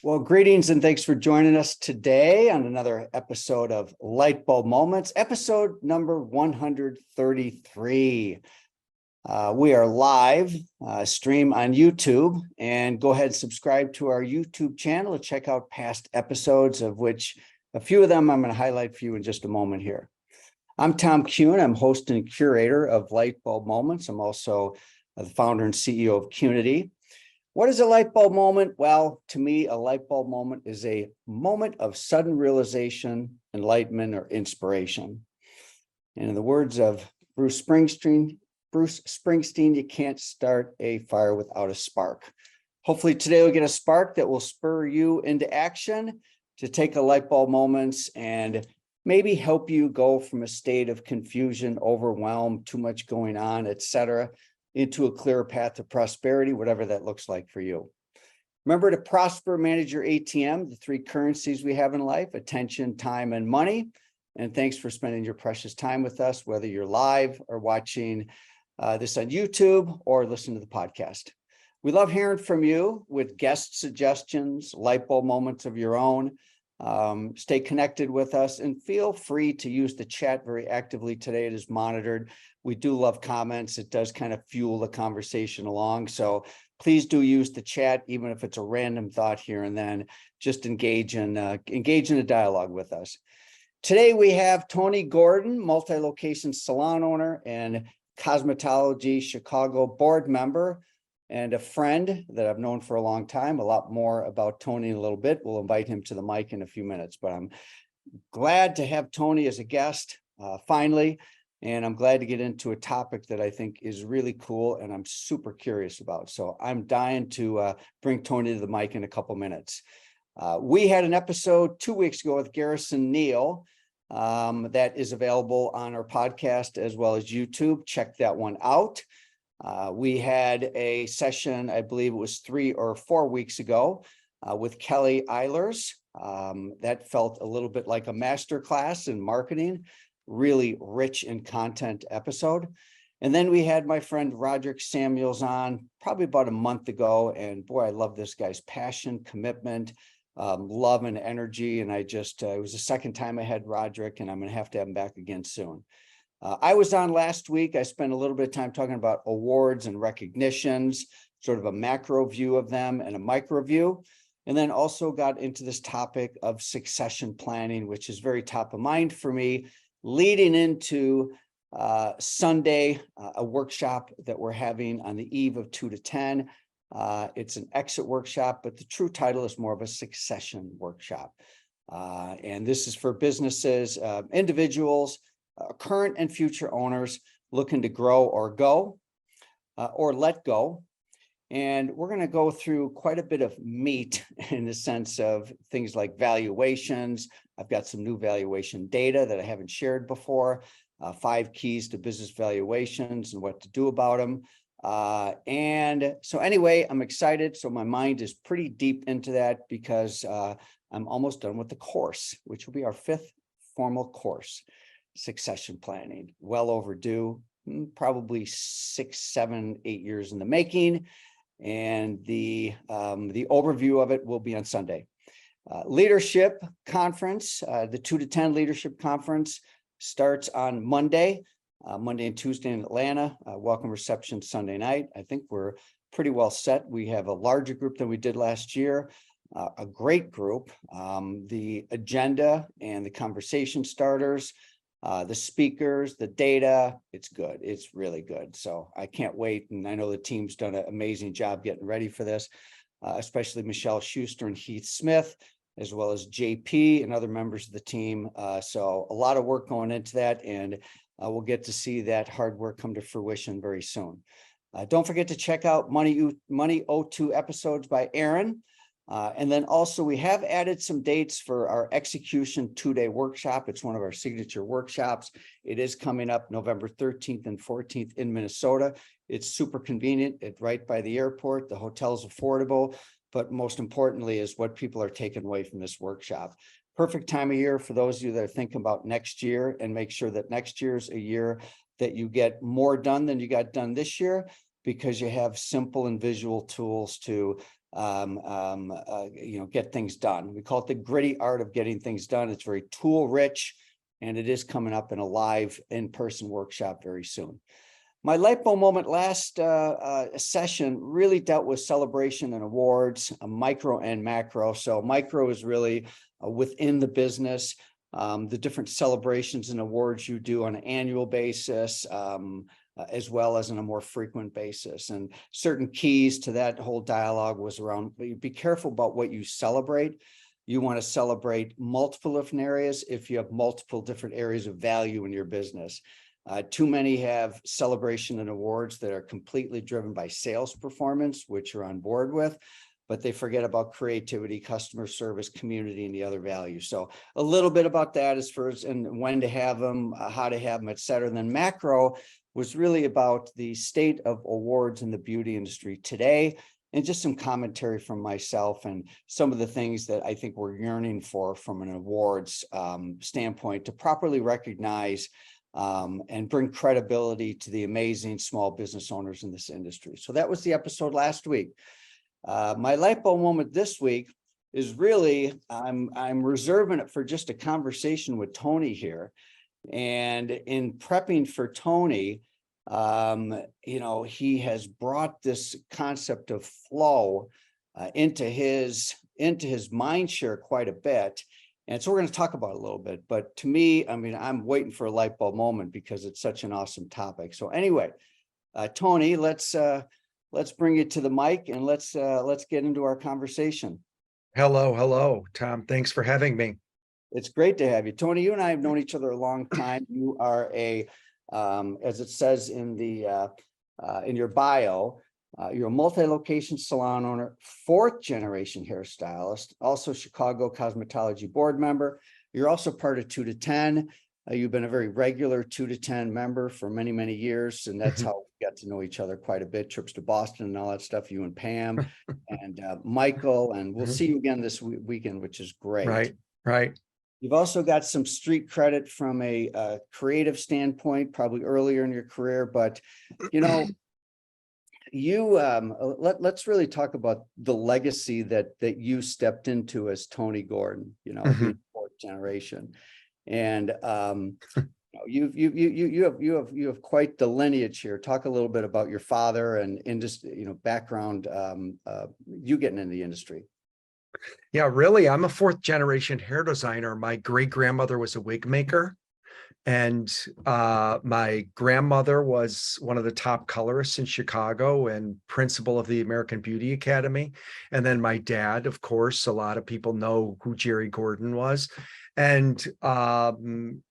Well, greetings and thanks for joining us today on another episode of Lightbulb Moments, episode number 133. We are live stream on YouTube, and go ahead and subscribe to our YouTube channel to check out past episodes, of which a few of them I'm going to highlight for you in just a moment here. I'm Tom Kuhn. I'm host and curator of Lightbulb Moments. I'm also the founder and CEO of Qnity. What is a light bulb moment? Well, to me, a light bulb moment is a moment of sudden realization, enlightenment, or inspiration. And in the words of Bruce Springsteen, you can't start a fire without a spark. Hopefully today we'll get a spark that will spur you into action to take a light bulb moments and maybe help you go from a state of confusion, overwhelm, too much going on, etc., into a clearer path to prosperity, whatever that looks like for you. Remember to prosper, manage your ATM, the three currencies we have in life: attention, time, and money. And thanks for spending your precious time with us, whether you're live or watching this on YouTube or listen to the podcast. We love hearing from you with guest suggestions, light bulb moments of your own. Stay connected with us and feel free to use the chat very actively today. It is monitored. We do love comments. It does kind of fuel the conversation along. So please do use the chat, even if it's a random thought here and then. Just engage in a dialogue with us. Today we have Tony Gordan, multi-location salon owner and Cosmetology Chicago board member, and a friend that I've known for a long time. A lot more about Tony in a little bit. We'll invite him to the mic in a few minutes, but I'm glad to have Tony as a guest finally. And I'm glad to get into a topic that I think is really cool and I'm super curious about. So I'm dying to bring Tony to the mic in a couple minutes. We had an episode 2 weeks ago with Garrison Neal that is available on our podcast as well as YouTube. Check that one out. We had a session, I believe it was 3 or 4 weeks ago with Kelly Eilers. That felt a little bit like a masterclass in marketing. Really rich in content episode. And then we had my friend Roderick Samuels on probably about a month ago. And boy, I love this guy's passion, commitment, love and energy. And it was the second time I had Roderick, and I'm going to have him back again soon. I was on last week. I spent a little bit of time talking about awards and recognitions, sort of a macro view of them and a micro view. And then also got into this topic of succession planning, which is very top of mind for me, leading into Sunday, a workshop that we're having on the eve of 2 to 10. It's an exit workshop, but the true title is more of a succession workshop. And this is for businesses, individuals, current and future owners looking to grow or go or let go. And we're going to go through quite a bit of meat in the sense of things like valuations. I've got some new valuation data that I haven't shared before, 5 keys to business valuations and what to do about them. And so anyway, I'm excited. So my mind is pretty deep into that because I'm almost done with the course, which will be our 5th formal course, succession planning. Well overdue, probably 6, 7, 8 years in the making. And the overview of it will be on Sunday. Leadership conference, the 2 to 10 leadership conference starts on Monday and Tuesday in Atlanta. Welcome reception Sunday night. I think we're pretty well set. We have a larger group than we did last year, a great group. The agenda and the conversation starters, the speakers, the data, it's good. It's really good. So I can't wait. And I know the team's done an amazing job getting ready for this, especially Michelle Schuster and Heath Smith, as well as JP and other members of the team. So a lot of work going into that, and we'll get to see that hard work come to fruition very soon. Don't forget to check out Money O2 episodes by Aaron. And then also we have added some dates for our execution 2-day workshop. It's one of our signature workshops. It is coming up November 13th and 14th in Minnesota. It's super convenient. It's right by the airport. The hotel's affordable, but most importantly is what people are taking away from this workshop. Perfect time of year for those of you that are thinking about next year, and make sure that next year's a year that you get more done than you got done this year, because you have simple and visual tools to get things done. We call it the gritty art of getting things done. It's very tool rich, and it is coming up in a live in-person workshop very soon. My light bulb moment last session really dealt with celebration and awards, micro and macro. So micro is really within the business, the different celebrations and awards you do on an annual basis, as well as on a more frequent basis. And certain keys to that whole dialogue was around, be careful about what you celebrate. You want to celebrate multiple different areas if you have multiple different areas of value in your business. Too many have celebration and awards that are completely driven by sales performance, which you're on board with, but they forget about creativity, customer service, community, and the other values. So a little bit about that as far as and when to have them, how to have them, et cetera. And then macro was really about the state of awards in the beauty industry today, and just some commentary from myself and some of the things that I think we're yearning for from an awards standpoint to properly recognize and bring credibility to the amazing small business owners in this industry. So that was the episode last week. My light bulb moment this week is really, I'm reserving it for just a conversation with Tony here. And in prepping for Tony, he has brought this concept of flow into his mind share quite a bit. And so we're going to talk about it a little bit, but to me, I mean, I'm waiting for a light bulb moment because it's such an awesome topic. So anyway, Tony, let's bring you to the mic and let's get into our conversation. Hello, Tom. Thanks for having me. It's great to have you. Tony, you and I have known each other a long time. You are as it says in your bio, you're a multi-location salon owner, 4th generation hairstylist, also Chicago Cosmetology board member. You're also part of 2 to 10. You've been a very regular 2 to 10 member for many, many years. And that's how we got to know each other quite a bit, trips to Boston and all that stuff, you and Pam and Michael, and we'll see you again this weekend, which is great. Right. You've also got some street credit from a creative standpoint, probably earlier in your career, but let's really talk about the legacy that you stepped into as Tony Gordan, being 4th generation, and you have quite the lineage here. Talk a little bit about your father and industry, background, you getting in the industry. Yeah, really, I'm a 4th generation hair designer. My great grandmother was a wig maker. And my grandmother was one of the top colorists in Chicago and principal of the American Beauty Academy. And then my dad, of course, a lot of people know who Jerry Gordan was. And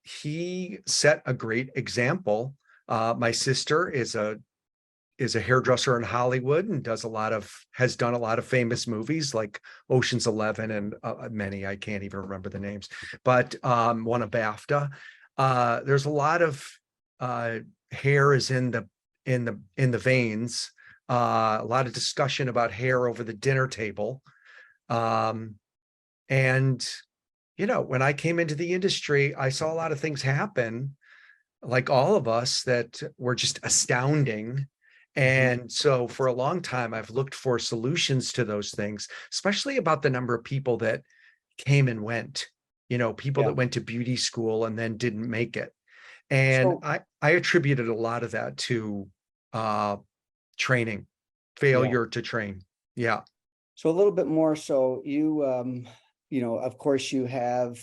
he set a great example. My sister is a hairdresser in Hollywood and has done a lot of famous movies like Ocean's 11 and many, I can't even remember the names, but won a BAFTA. There's a lot of hair is in the veins. A lot of discussion about hair over the dinner table. And when I came into the industry, I saw a lot of things happen, like all of us, that were just astounding. And so for a long time, I've looked for solutions to those things, especially about the number of people that came and went. People that went to beauty school and then didn't make it. And so, I attributed a lot of that to training, failure to train. Yeah. So a little bit more. So you, of course, you have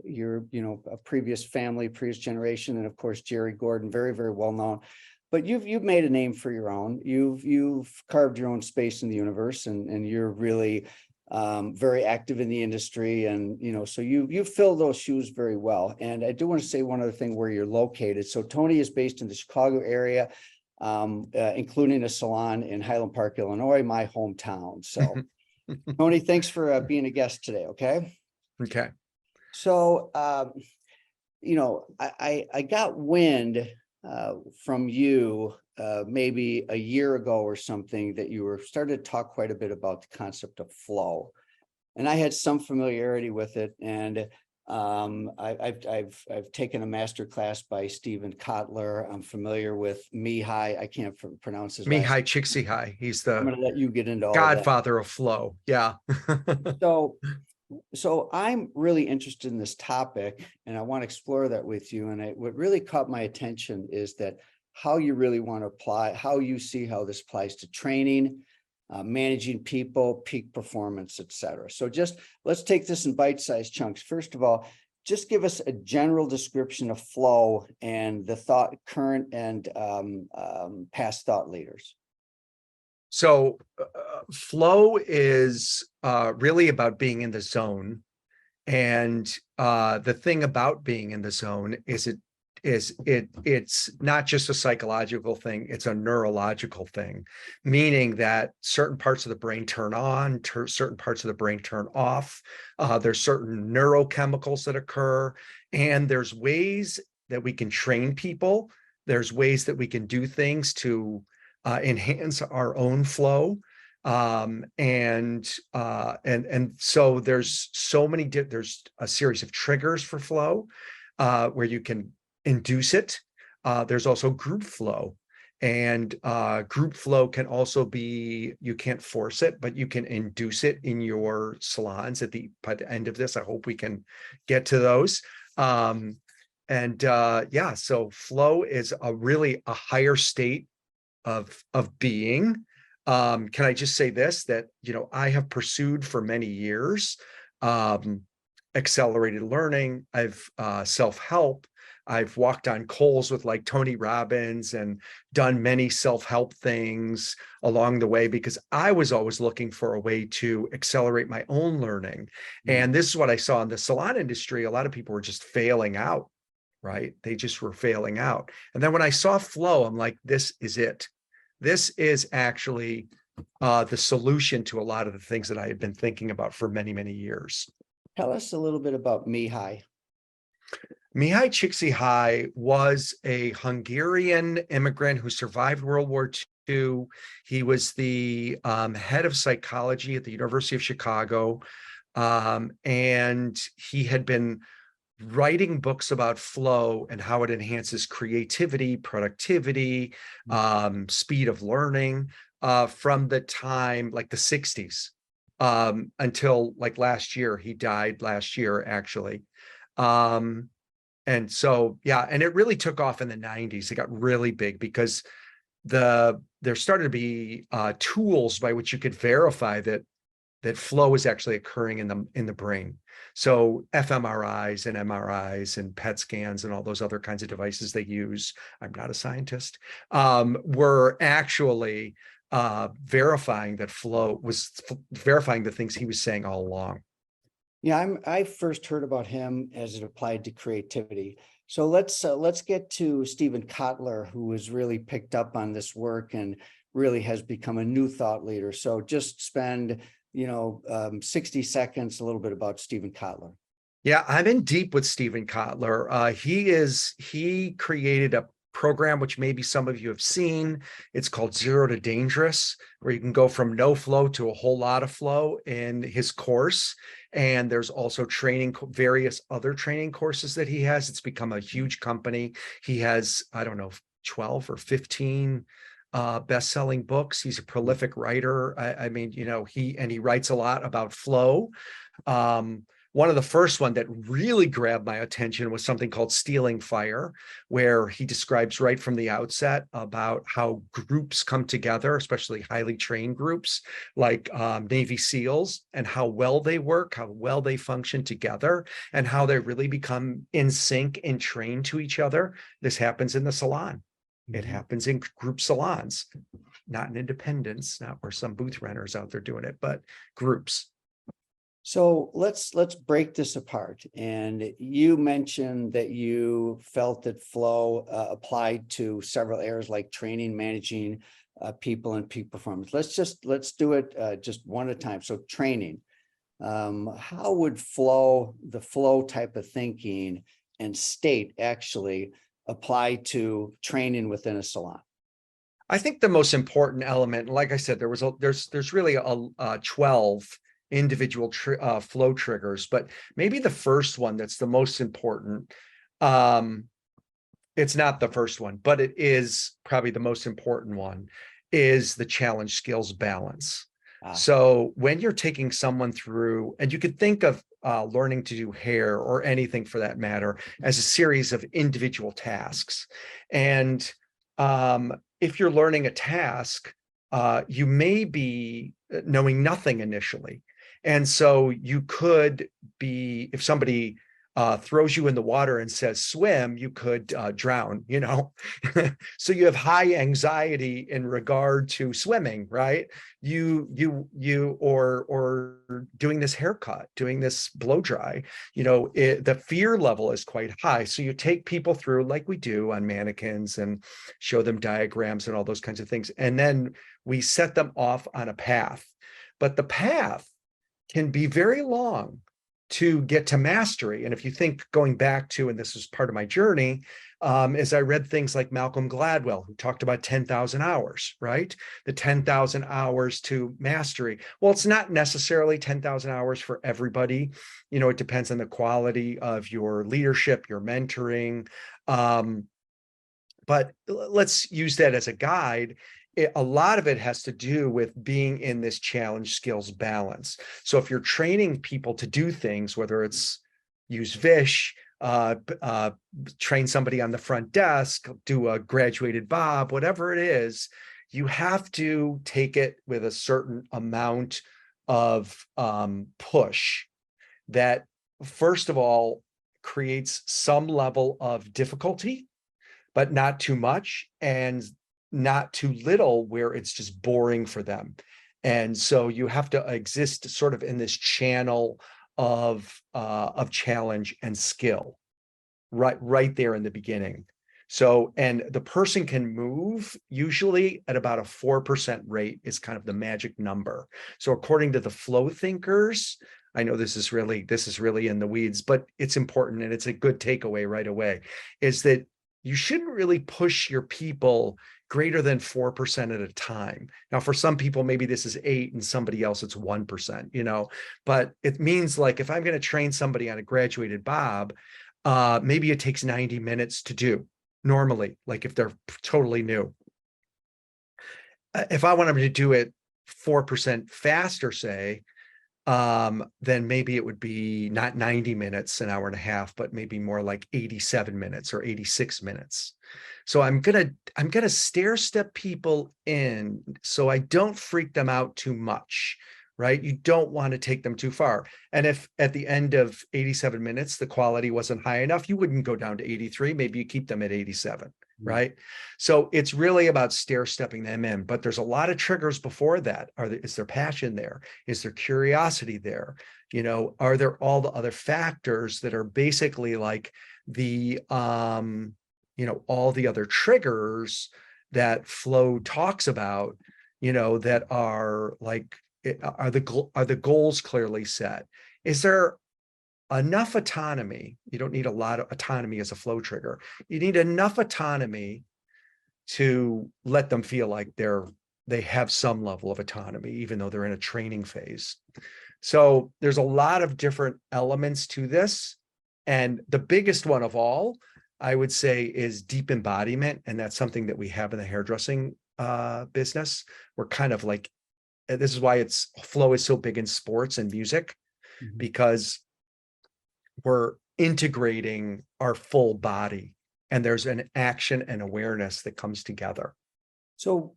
your, a previous family, previous generation, and of course, Jerry Gordan, very, very well known. But you've made a name for your own. You've carved your own space in the universe, and you're really very active in the industry, and so you fill those shoes very well. And I do want to say one other thing where you're located. So Tony is based in the Chicago area, including a salon in Highland Park, Illinois, my hometown. So Tony, thanks for being a guest today. Okay. So I got wind from you maybe a year ago or something that you were started to talk quite a bit about the concept of flow, and I had some familiarity with it, and I've taken a master class by Stephen Kotler. I'm familiar with Mihai. I can't pronounce his last Mihai name. Csikszentmihalyi. He's I'm the going to let you get into all of that. godfather of flow. Yeah. So, so I'm really interested in this topic, and I want to explore that with you. And what really caught my attention is that how you really want to apply, how you see how this applies to training, managing people, peak performance, et cetera. So just let's take this in bite-sized chunks. First of all, just give us a general description of flow and the current and past thought leaders. So flow is really about being in the zone. And the thing about being in the zone is it's not just a psychological thing, it's a neurological thing, meaning that certain parts of the brain turn on, certain parts of the brain turn off. There's certain neurochemicals that occur, and there's ways that we can train people. There's ways that we can do things to enhance our own flow. And so there's there's a series of triggers for flow where you can induce it. There's also group flow, and group flow can also be, you can't force it, but you can induce it in your salons by the end of this. I hope we can get to those. Yeah, so flow is really a higher state of being. Can I just say this, that, I have pursued for many years, accelerated learning. I've self-help. I've walked on coals with like Tony Robbins and done many self-help things along the way, because I was always looking for a way to accelerate my own learning. And this is what I saw in the salon industry. A lot of people were just failing out, right? They just were failing out. And then when I saw flow, I'm like, this is it. This is actually the solution to a lot of the things that I had been thinking about for many, many years. Tell us a little bit about Mihai. Mihai Csikszentmihalyi was a Hungarian immigrant who survived World War II. He was the head of psychology at the University of Chicago. And he had been writing books about flow and how it enhances creativity, productivity, speed of learning from the time, like the 60s, until like last year. He died last year, actually. And so, yeah, and it really took off in the 90s. It got really big because there started to be tools by which you could verify that flow is actually occurring in the brain. So fMRIs and MRIs and PET scans and all those other kinds of devices they use, I'm not a scientist, were actually verifying that flow was verifying the things he was saying all along. Yeah, I first heard about him as it applied to creativity. So let's get to Stephen Kotler, who has really picked up on this work and really has become a new thought leader. So just spend 60 seconds, a little bit about Stephen Kotler. Yeah, I'm in deep with Stephen Kotler. He created a program which maybe some of you have seen. It's called 0 to Dangerous, where you can go from no flow to a whole lot of flow in his course. And there's also various other training courses that he has. It's become a huge company. He has, I don't know, 12 or 15 best-selling books. He's a prolific writer. I mean, he writes a lot about flow. One of the first one that really grabbed my attention was something called Stealing Fire, where he describes right from the outset about how groups come together, especially highly trained groups like Navy SEALs, and how well they work, how well they function together, and how they really become in sync and trained to each other. This happens in the salon. It happens in group salons, not in independents, not where some booth renters out there doing it, but groups. So let's break this apart. And you mentioned that you felt that flow applied to several areas like training, managing people, and peak performance. Let's do it just one at a time. So training, how would the flow type of thinking and state actually apply to training within a salon? I think the most important element, like I said, there's really a 12 individual flow triggers, but maybe the first one that's the most important. It's not the first one, but it is probably the most important one, is the challenge skills balance. So when you're taking someone through, and you could think of learning to do hair or anything for that matter as a series of individual tasks. And if you're learning a task, you may be knowing nothing initially. And so you could be, if somebody throws you in the water and says swim, you could drown, you know. So you have high anxiety in regard to swimming, right? Or doing this haircut, doing this blow dry, you know, the fear level is quite high. So you take people through, like we do on mannequins, and show them diagrams and all those kinds of things, and then we set them off on a path. But the path can be very long to get to mastery. And if you think, going back to, and this was part of my journey, as I read things like Malcolm Gladwell, who talked about 10,000 hours, right? The 10,000 hours to mastery. Well, it's not necessarily 10,000 hours for everybody. You know, it depends on the quality of your leadership, your mentoring. But let's use that as a guide. A lot of it has to do with being in this challenge skills balance. So if you're training people to do things, whether it's use Vish, train somebody on the front desk, do a graduated bob, whatever it is, you have to take it with a certain amount of push that, first of all, creates some level of difficulty, but not too much, and not too little where it's just boring for them. And so you have to exist sort of in this channel of challenge and skill, right there in the beginning. So, and the person can move usually at about a 4% rate is kind of the magic number. So according to the flow thinkers, I know this is really in the weeds, but it's important, and it's a good takeaway right away, is that you shouldn't really push your people greater than 4% at a time. Now, for some people, maybe this is 8, and somebody else it's 1%, you know, but it means, like, if I'm going to train somebody on a graduated bob, maybe it takes 90 minutes to do normally, like if they're totally new. If I want them to do it 4% faster, say, then maybe it would be not 90 minutes, an hour and a half, but maybe more like 87 minutes or 86 minutes. So I'm gonna stair step people in so I don't freak them out too much, right? You don't want to take them too far. And if at the end of 87 minutes the quality wasn't high enough, you wouldn't go down to 83. Maybe you keep them at 87. Right. So it's really about stair stepping them in, but there's a lot of triggers before that. Is there passion there? Is there curiosity there? You know, are there all the other factors that are basically like the, you know, all the other triggers that flow talks about, you know, that are like, are the goals clearly set? Is there enough autonomy? You don't need a lot of autonomy as a flow trigger. You need enough autonomy to let them feel like they have some level of autonomy, even though they're in a training phase. So there's a lot of different elements to this. And the biggest one of all, I would say, is deep embodiment. And that's something that we have in the hairdressing business. We're kind of like, this is why flow is so big in sports and music, because we're integrating our full body, and there's an action and awareness that comes together. So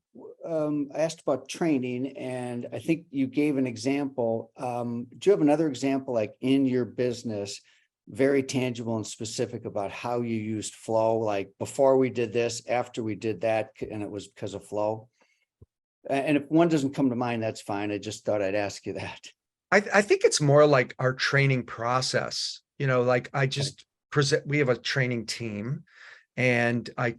I asked about training, and I think you gave an example. Do you have another example, like in your business, very tangible and specific, about how you used flow, like before we did this, after we did that, and it was because of flow? And if one doesn't come to mind, that's fine. I just thought I'd ask you that. I think it's more like our training process. You know, like I just present, we have a training team, and I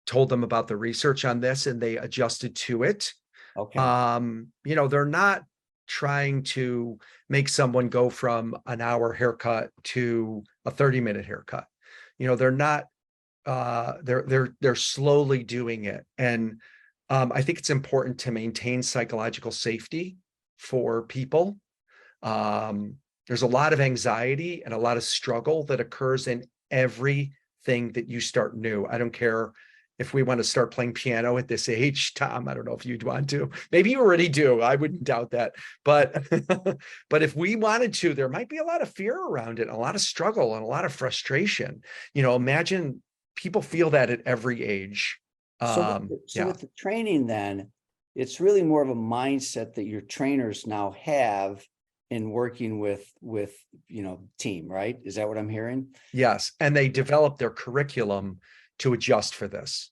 told them about the research on this, and they adjusted to it. Okay. You know, they're not trying to make someone go from an hour haircut to a 30-minute haircut. You know, they're not, they're slowly doing it. And I think it's important to maintain psychological safety for people. There's a lot of anxiety and a lot of struggle that occurs in everything that you start new. I don't care if we want to start playing piano at this age, Tom. I don't know if you'd want to. Maybe you already do. I wouldn't doubt that. But but if we wanted to, there might be a lot of fear around it, a lot of struggle and a lot of frustration. Imagine people feel that at every age. So with the training, then it's really more of a mindset that your trainers now have in working with team, right? Is that what I'm hearing? Yes. And they develop their curriculum to adjust for this.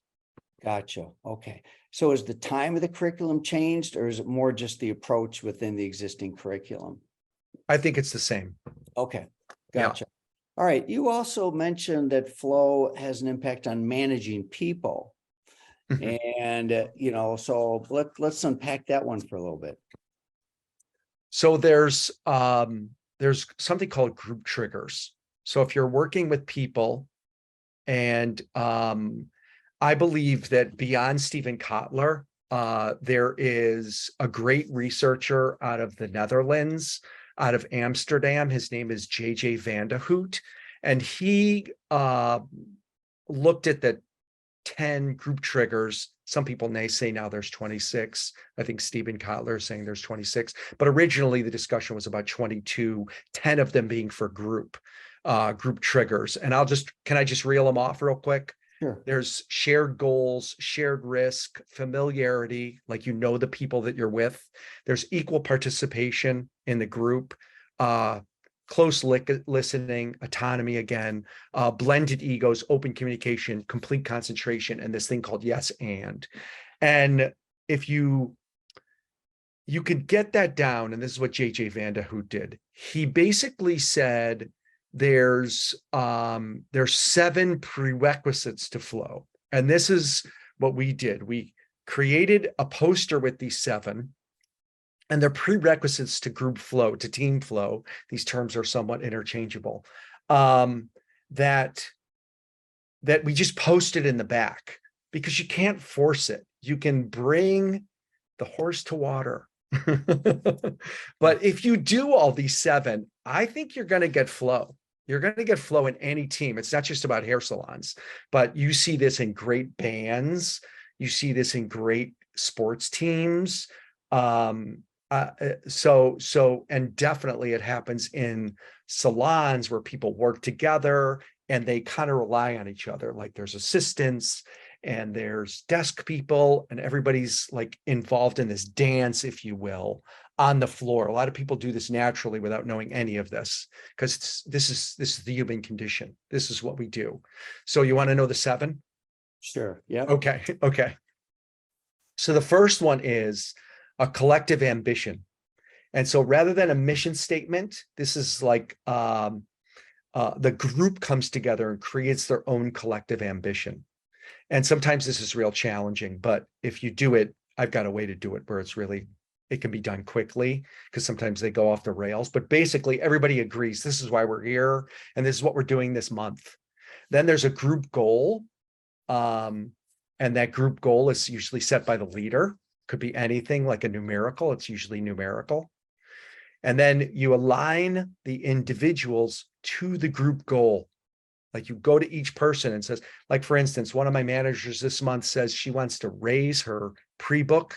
Gotcha. Okay. So is the time of the curriculum changed, or is it more just the approach within the existing curriculum? I think it's the same. Okay. Gotcha. Yeah. All right. You also mentioned that flow has an impact on managing people. And, so let's unpack that one for a little bit. So there's something called group triggers. So if you're working with people, and I believe that beyond Stephen Kotler, there is a great researcher out of the Netherlands, out of Amsterdam. His name is J.J. van de Hout, and he looked at the 10 group triggers. Some people may say now there's 26. I think Stephen Kotler is saying there's 26, but originally the discussion was about 22, 10 of them being for group triggers. And can I just reel them off real quick? Sure. There's shared goals, shared risk, familiarity, like the people that you're with. There's equal participation in the group, close listening, autonomy again, blended egos, open communication, complete concentration, and this thing called yes and. And if you could get that down, and this is what J.J. van de Hout did. He basically said there's 7 prerequisites to flow. And this is what we did. We created a poster with these 7. And they're prerequisites to group flow, to team flow. These terms are somewhat interchangeable. That we just posted in the back, because you can't force it. You can bring the horse to water. But if you do all these 7, I think you're going to get flow. You're going to get flow in any team. It's not just about hair salons, but you see this in great bands. You see this in great sports teams. And definitely it happens in salons where people work together and they kind of rely on each other. Like there's assistants and there's desk people, and everybody's like involved in this dance, if you will, on the floor. A lot of people do this naturally without knowing any of this, because this is the human condition. This is what we do. So you want to know the 7? Sure. Yeah. Okay. So the first one is a collective ambition. And so rather than a mission statement, this is like the group comes together and creates their own collective ambition. And sometimes this is real challenging, but if you do it, I've got a way to do it where it can be done quickly, because sometimes they go off the rails. But basically everybody agrees, this is why we're here, and this is what we're doing this month. Then there's a group goal. And that group goal is usually set by the leader. Could be anything, like a numerical. It's usually numerical. And then you align the individuals to the group goal. Like you go to each person and says, like, for instance, one of my managers this month says she wants to raise her pre-book.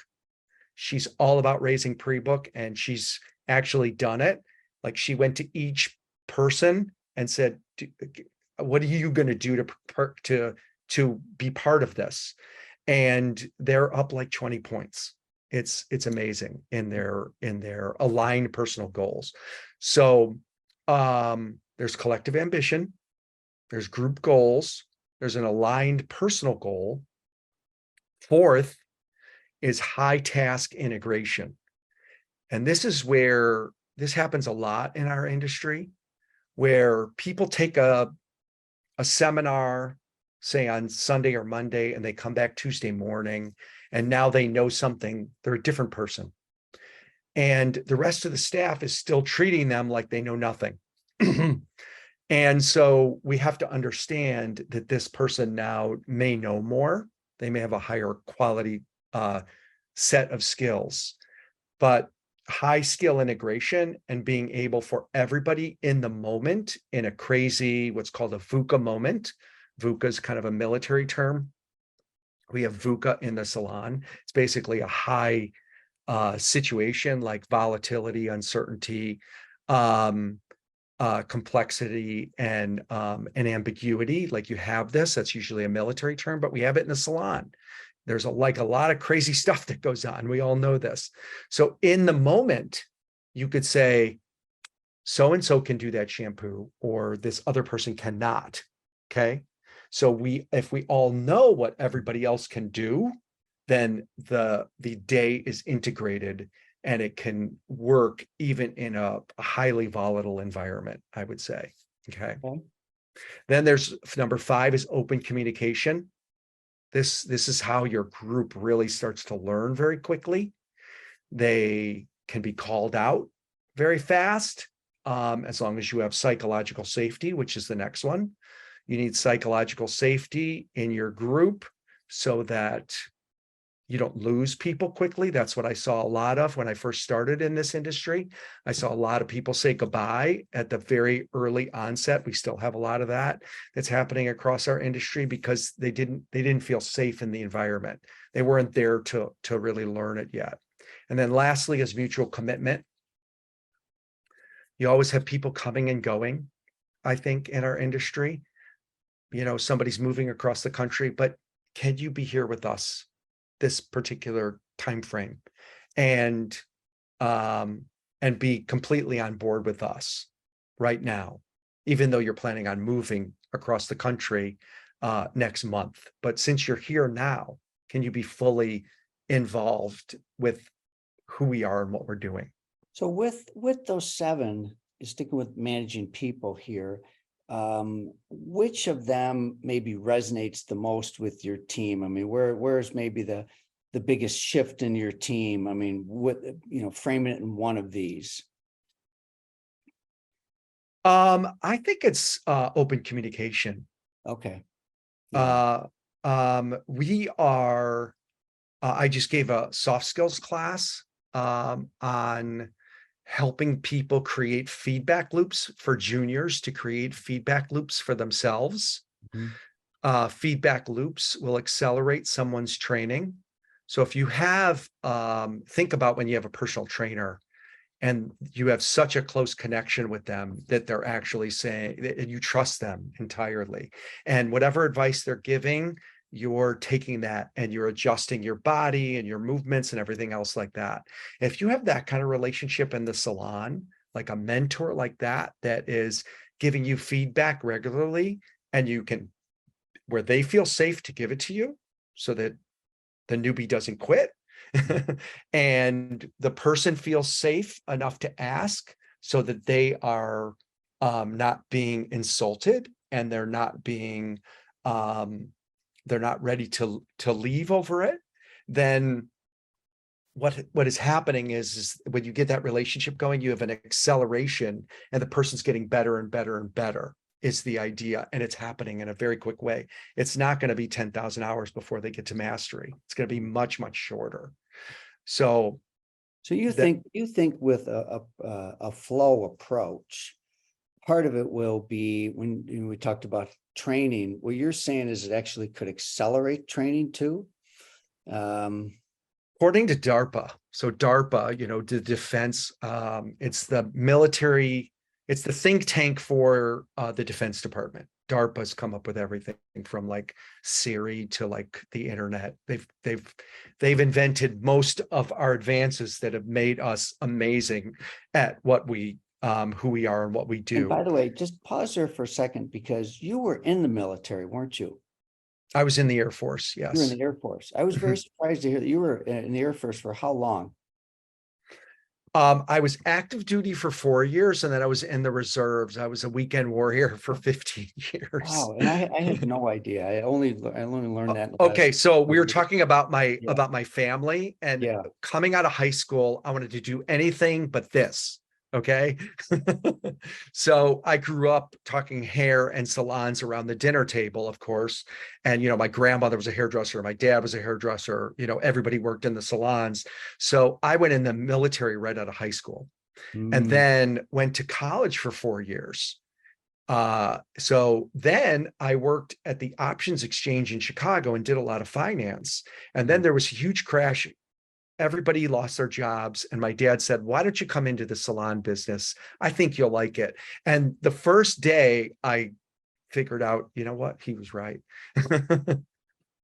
She's all about raising pre-book, and she's actually done it. Like she went to each person and said, what are you going to do to be part of this? And they're up like 20 points. It's amazing in their aligned personal goals. So there's collective ambition, there's group goals, there's an aligned personal goal. 4th is high task integration. And this is where this happens a lot in our industry, where people take a seminar, say on Sunday or Monday, and they come back Tuesday morning, and now they know something. They're a different person. And the rest of the staff is still treating them like they know nothing. And so we have to understand that this person now may know more. They may have a higher quality set of skills, but high skill integration and being able for everybody in the moment in a crazy, what's called a VUCA moment. VUCA is kind of a military term. We have VUCA in the salon. It's basically a high situation like volatility, uncertainty, complexity, and ambiguity. Like you have this, that's usually a military term, but we have it in the salon. There's a lot of crazy stuff that goes on. We all know this. So in the moment, you could say, so-and-so can do that shampoo, or this other person cannot. Okay. So if we all know what everybody else can do, then the day is integrated and it can work even in a highly volatile environment, I would say. Okay. Then there's number 5 is open communication. This is how your group really starts to learn very quickly. They can be called out very fast, as long as you have psychological safety, which is the next one. You need psychological safety in your group so that you don't lose people quickly. That's what I saw a lot of when I first started in this industry. I saw a lot of people say goodbye at the very early onset. We still have a lot of that that's happening across our industry because they didn't feel safe in the environment. They weren't there to really learn it yet. And then lastly is mutual commitment. You always have people coming and going, I think, in our industry. You know, somebody's moving across the country, but can you be here with us this particular time frame and be completely on board with us right now, even though you're planning on moving across the country next month. But since you're here now, can you be fully involved with who we are and what we're doing? So with those 7, sticking with managing people here, which of them maybe resonates the most with your team? I mean, where's maybe the biggest shift in your team? I mean, frame it in one of these. I think it's open communication. Okay. Yeah. We are, I just gave a soft skills class on helping people create feedback loops for juniors to create feedback loops for themselves. Feedback loops will accelerate someone's training. So if you have, think about when you have a personal trainer and you have such a close connection with them that they're actually saying that you trust them entirely. And whatever advice they're giving, you're taking that and you're adjusting your body and your movements and everything else like that. If you have that kind of relationship in the salon, like a mentor like that is giving you feedback regularly, and you can, where they feel safe to give it to you so that the newbie doesn't quit, and the person feels safe enough to ask so that they are not being insulted and they're not being they're not ready to leave over it, then what is happening is when you get that relationship going, you have an acceleration and the person's getting better and better and better is the idea. And it's happening in a very quick way. It's not going to be 10,000 hours before they get to mastery. It's going to be much, much shorter. So you think with a flow approach, part of it will be when we talked about training, what you're saying is it actually could accelerate training too? According to DARPA, so DARPA, the defense, it's the military, it's the think tank for the Defense Department. DARPA's come up with everything from like Siri to like the internet. They've invented most of our advances that have made us amazing at what we who we are and what we do. And by the way, just pause there for a second, because you were in the military, weren't you? I was in the Air Force, yes. You were in the Air Force. I was very surprised to hear that you were in the Air Force for how long? I was active duty for 4 years, and then I was in the reserves. I was a weekend warrior for 15 years. Wow, and I had no idea. I only learned that. Okay, so we were talking about my family, and Yeah. coming out of high school, I wanted to do anything but this. Okay. So I grew up talking hair and salons around the dinner table, of course. And, my grandmother was a hairdresser. My dad was a hairdresser. Everybody worked in the salons. So I went in the military right out of high school and Mm, then went to college for 4 years. So then I worked at the options exchange in Chicago and did a lot of finance. And then mm. there was a huge crash. Everybody lost their jobs. And my dad said, why don't you come into the salon business? I think you'll like it. And the first day I figured out, you know what? He was right.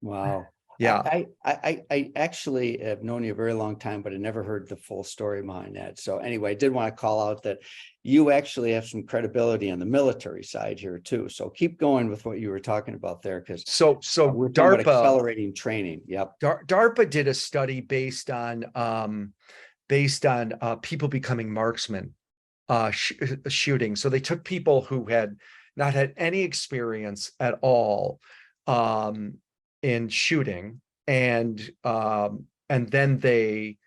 Wow. Yeah. I actually have known you a very long time, but I never heard the full story behind that. So anyway, I did want to call out that you actually have some credibility on the military side here too. So keep going with what you were talking about there, because So we're talking about DARPA, accelerating training. Yep. DARPA did a study based on people becoming marksmen, shooting. So they took people who had not had any experience at all um, in shooting, and then they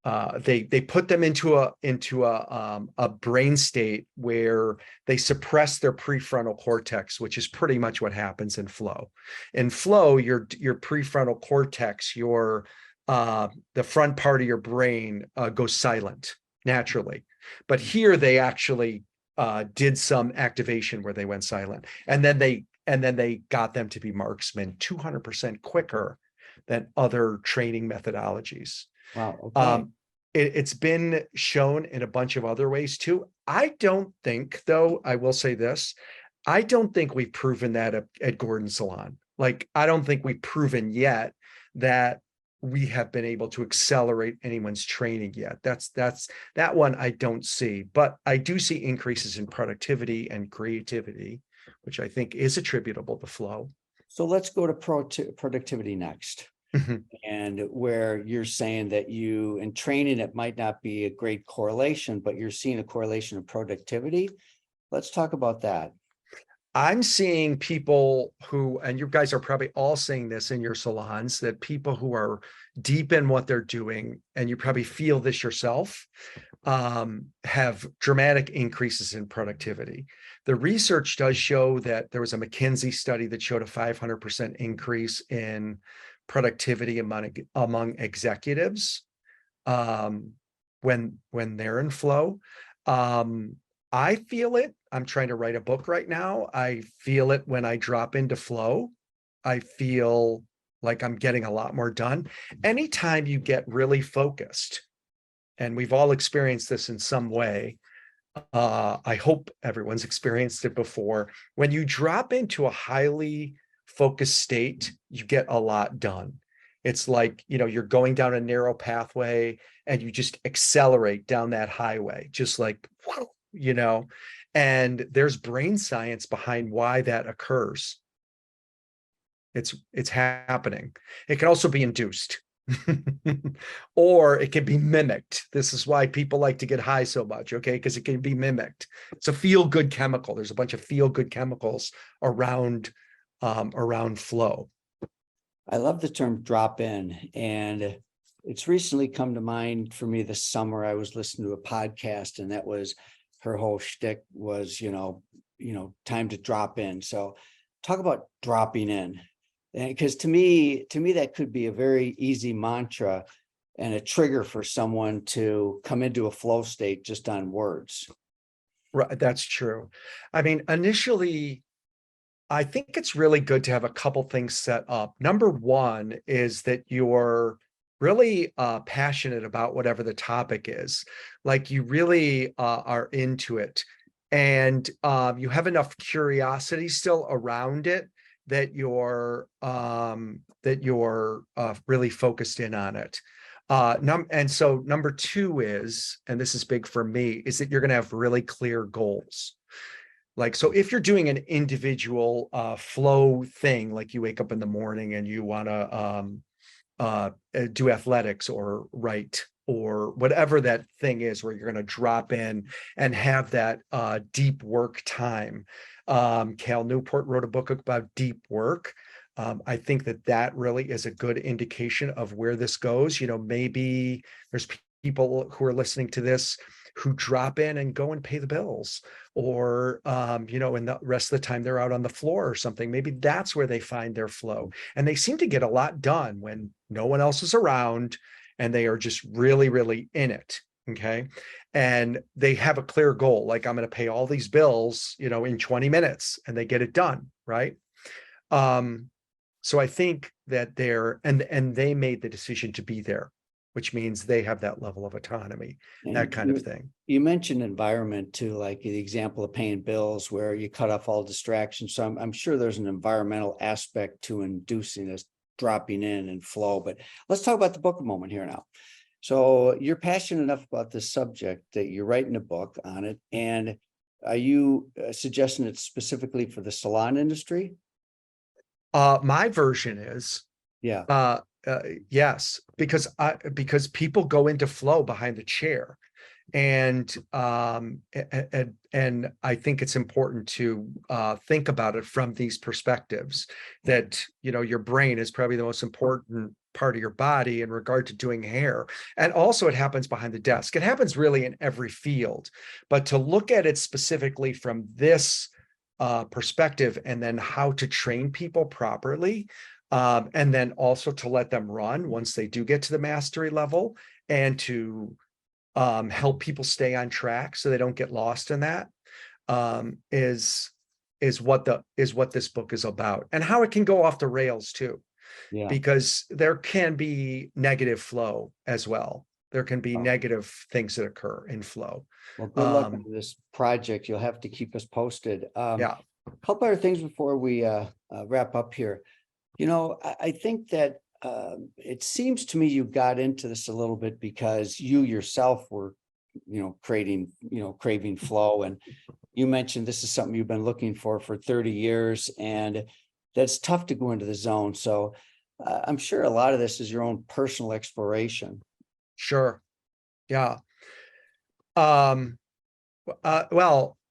put them into a brain state where they suppress their prefrontal cortex, which is pretty much what happens in flow. In flow, your prefrontal cortex, the front part of your brain goes silent naturally. But here they actually did some activation where they went silent, and then they got them to be marksmen 200% quicker than other training methodologies. Wow. Okay. Um, it's been shown in a bunch of other ways too. I don't think, though, I will say this, I don't think we've proven that at Gordan Salon. Like, I don't think we've proven yet that we have been able to accelerate anyone's training yet. That one I don't see, but I do see increases in productivity and creativity, which I think is attributable to flow. So let's go to productivity next. Mhm. And where you're saying that you in training, it might not be a great correlation, but you're seeing a correlation of productivity. Let's talk about that. I'm seeing people who, and you guys are probably all seeing this in your salons, that people who are deep in what they're doing, and you probably feel this yourself, have dramatic increases in productivity. The research does show that there was a McKinsey study that showed a 500% increase in productivity among executives when they're in flow. I feel it. I'm trying to write a book right now. I feel it when I drop into flow. I feel like I'm getting a lot more done. Anytime you get really focused, and we've all experienced this in some way, I hope everyone's experienced it before. When you drop into a highly focused state, you get a lot done. It's like, you're going down a narrow pathway and you just accelerate down that highway, just like, and there's brain science behind why that occurs. It's happening. It can also be induced. Or it can be mimicked. This is why people like to get high so much, okay? Because it can be mimicked. It's a feel-good chemical. There's a bunch of feel-good chemicals around flow. I love the term drop in, and it's recently come to mind for me this summer. I was listening to a podcast, and that was her whole shtick was, time to drop in. So talk about dropping in. And because to me, that could be a very easy mantra and a trigger for someone to come into a flow state just on words. Right, that's true. I mean, initially, I think it's really good to have a couple things set up. Number one is that you're really passionate about whatever the topic is. Like, you really are into it, and you have enough curiosity still around it that you're really focused in on it. And so number two is, and this is big for me, is that you're going to have really clear goals. Like, so if you're doing an individual flow thing, like you wake up in the morning and you want to do athletics or write or whatever that thing is, where you're going to drop in and have that deep work time. Cal Newport wrote a book about deep work. I think that really is a good indication of where this goes. Maybe there's people who are listening to this who drop in and go and pay the bills, or and the rest of the time they're out on the floor or something. Maybe that's where they find their flow. And they seem to get a lot done when no one else is around and they are just really, really in it. Okay. And they have a clear goal, like I'm going to pay all these bills, in 20 minutes, and they get it done. Right. So I think that and they made the decision to be there, which means they have that level of autonomy, that kind of thing. You mentioned environment too, like the example of paying bills where you cut off all distractions. So I'm sure there's an environmental aspect to inducing this dropping in and flow. But let's talk about the book a moment here now. So you're passionate enough about this subject that you're writing a book on it. And are you suggesting it's specifically for the salon industry? My version is, yeah, yes, because people go into flow behind the chair, and I think it's important to think about it from these perspectives. That your brain is probably the most important part of your body in regard to doing hair, and also it happens behind the desk. It happens really in every field, but to look at it specifically from this perspective, and then how to train people properly, and then also to let them run once they do get to the mastery level, and to help people stay on track so they don't get lost in that, is what this book is about, and how it can go off the rails too, yeah. because there can be negative flow as well. There can be negative things that occur in flow. Well, good luck with this project. You'll have to keep us posted. Yeah. A couple other things before we wrap up here. I think that it seems to me you got into this a little bit because you yourself were, craving flow. And you mentioned this is something you've been looking for 30 years, and that's tough to go into the zone. So I'm sure a lot of this is your own personal exploration. Sure. Yeah. Well,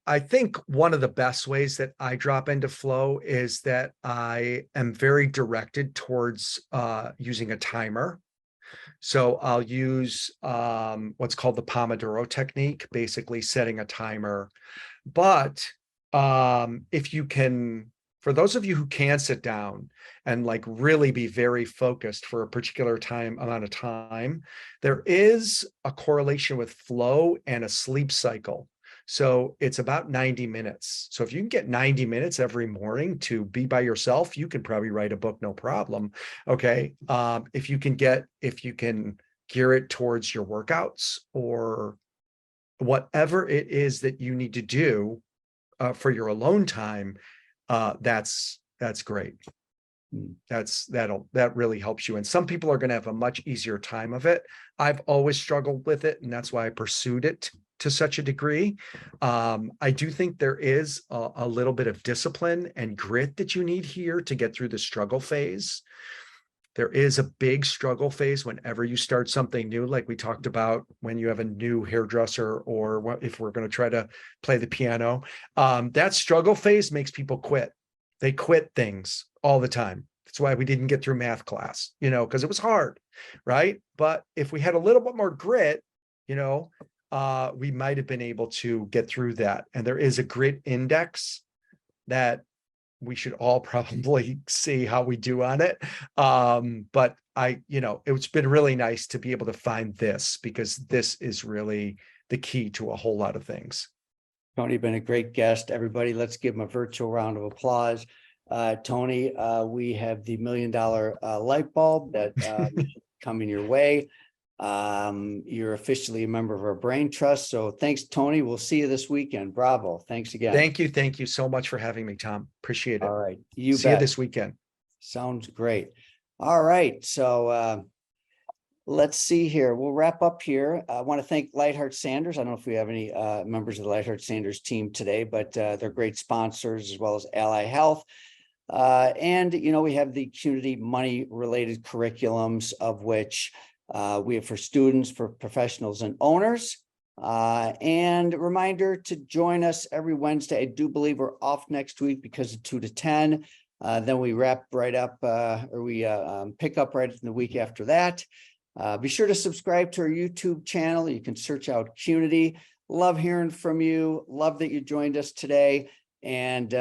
I think one of the best ways that I drop into flow is that I am very directed towards using a timer. So I'll use what's called the Pomodoro technique, basically setting a timer. But if you can, for those of you who can sit down and like really be very focused for a particular amount of time, there is a correlation with flow and a sleep cycle. So it's about 90 minutes. So if you can get 90 minutes every morning to be by yourself, you can probably write a book, no problem. Okay. If you can gear it towards your workouts or whatever it is that you need to do for your alone time, that's great. That really helps you. And some people are going to have a much easier time of it. I've always struggled with it, and that's why I pursued it to such a degree. I do think there is a little bit of discipline and grit that you need here to get through the struggle phase. There is a big struggle phase whenever you start something new, like we talked about when you have a new hairdresser, or if we're going to try to play the piano. That struggle phase makes people quit. They quit things all the time. That's why we didn't get through math class, because it was hard, right? But if we had a little bit more grit, we might have been able to get through that. And there is a grit index that we should all probably see how we do on it. But it's been really nice to be able to find this, because this is really the key to a whole lot of things. Tony, been a great guest. Everybody, let's give him a virtual round of applause. Tony, we have the $1 million light bulb that coming your way. You're officially a member of our brain trust. So thanks, Tony. We'll see you this weekend. Bravo. Thanks again. Thank you. Thank you so much for having me, Tom. Appreciate it. All right. See you this weekend. Sounds great. All right. So let's see here. We'll wrap up here. I want to thank Lightheart Sanders. I don't know if we have any members of the Lightheart Sanders team today, but they're great sponsors, as well as Ally Health. And, we have the Qnity money-related curriculums, of which we have for students, for professionals, and owners. And a reminder to join us every Wednesday. I do believe we're off next week because of 2 to 10. Then we wrap right up, or we pick up right in the week after that. Be sure to subscribe to our YouTube channel. You can search out Qnity. Love hearing from you. Love that you joined us today. And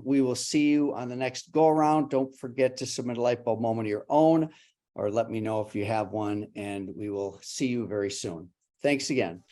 we will see you on the next go around. Don't forget to submit a light bulb moment of your own, or let me know if you have one, and we will see you very soon. Thanks again.